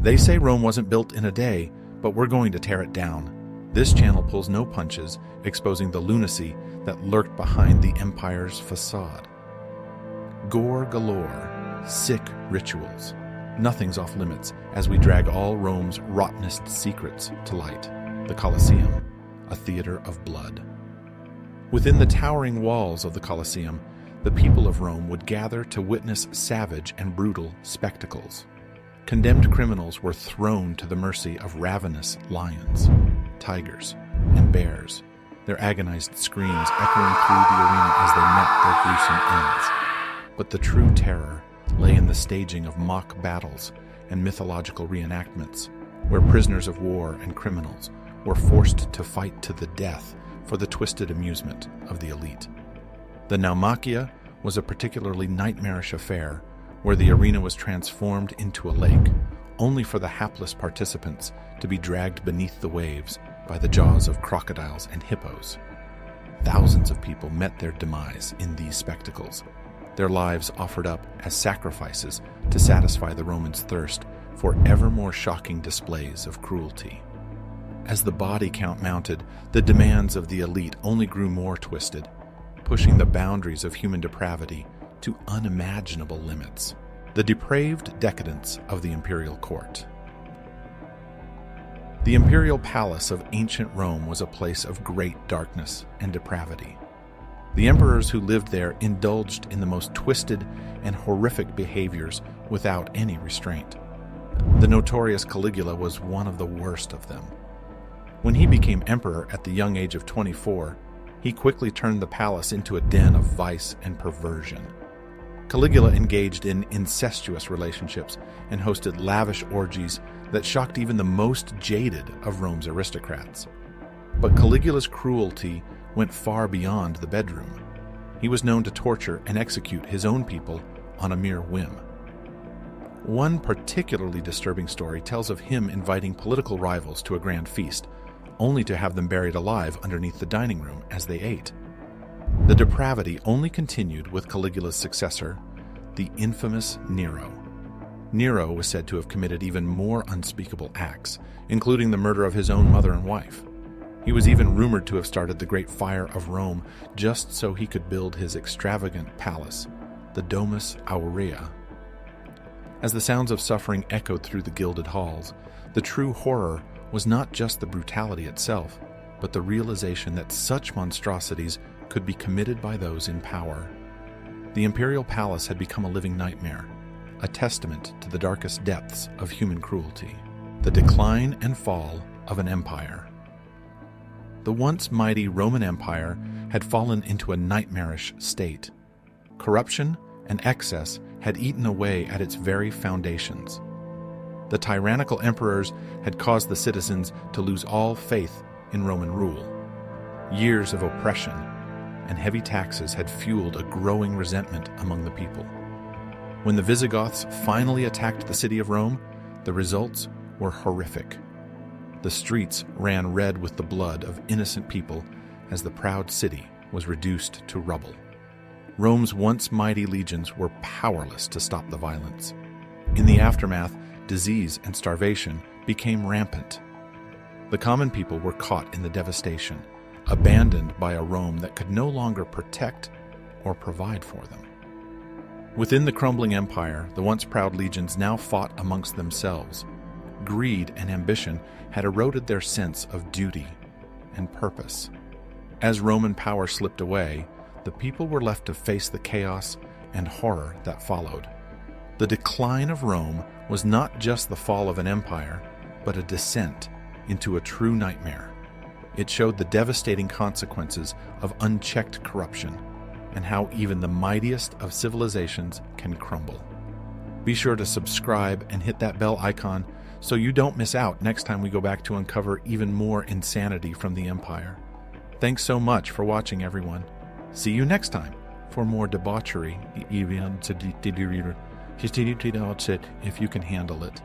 They say Rome wasn't built in a day, but we're going to tear it down. This channel pulls no punches, exposing the lunacy that lurked behind the empire's facade. Gore galore, sick rituals. Nothing's off limits as we drag all Rome's rottenest secrets to light. The Colosseum, a theater of blood. Within the towering walls of the Colosseum, the people of Rome would gather to witness savage and brutal spectacles. Condemned criminals were thrown to the mercy of ravenous lions, tigers, and bears, their agonized screams echoing through the arena as they met their gruesome ends. But the true terror lay in the staging of mock battles and mythological reenactments, where prisoners of war and criminals were forced to fight to the death for the twisted amusement of the elite. The Naumachia was a particularly nightmarish affair where the arena was transformed into a lake, only for the hapless participants to be dragged beneath the waves by the jaws of crocodiles and hippos. Thousands of people met their demise in these spectacles, their lives offered up as sacrifices to satisfy the Romans' thirst for ever more shocking displays of cruelty. As the body count mounted, the demands of the elite only grew more twisted, pushing the boundaries of human depravity to unimaginable limits. The depraved decadence of the imperial court. The imperial palace of ancient Rome was a place of great darkness and depravity. The emperors who lived there indulged in the most twisted and horrific behaviors without any restraint. The notorious Caligula was one of the worst of them. When he became emperor at the young age of 24, he quickly turned the palace into a den of vice and perversion. Caligula engaged in incestuous relationships and hosted lavish orgies that shocked even the most jaded of Rome's aristocrats. But Caligula's cruelty went far beyond the bedroom. He was known to torture and execute his own people on a mere whim. One particularly disturbing story tells of him inviting political rivals to a grand feast, only to have them buried alive underneath the dining room as they ate. The depravity only continued with Caligula's successor, the infamous Nero. Nero was said to have committed even more unspeakable acts, including the murder of his own mother and wife. He was even rumored to have started the Great Fire of Rome just so he could build his extravagant palace, the Domus Aurea. As the sounds of suffering echoed through the gilded halls, the true horror was not just the brutality itself, but the realization that such monstrosities could be committed by those in power. The imperial palace had become a living nightmare, a testament to the darkest depths of human cruelty. The decline and fall of an empire. The once mighty Roman Empire had fallen into a nightmarish state. Corruption and excess had eaten away at its very foundations. The tyrannical emperors had caused the citizens to lose all faith in Roman rule. Years of oppression and heavy taxes had fueled a growing resentment among the people. When the Visigoths finally attacked the city of Rome, the results were horrific. The streets ran red with the blood of innocent people as the proud city was reduced to rubble. Rome's once mighty legions were powerless to stop the violence. In the aftermath, disease and starvation became rampant. The common people were caught in the devastation, abandoned by a Rome that could no longer protect or provide for them. Within the crumbling empire, the once proud legions now fought amongst themselves. Greed and ambition had eroded their sense of duty and purpose. As Roman power slipped away, the people were left to face the chaos and horror that followed. The decline of Rome was not just the fall of an empire, but a descent into a true nightmare. It showed the devastating consequences of unchecked corruption and how even the mightiest of civilizations can crumble. Be sure to subscribe and hit that bell icon so you don't miss out next time we go back to uncover even more insanity from the empire. Thanks so much for watching, everyone. See you next time for more debauchery, if you can handle it.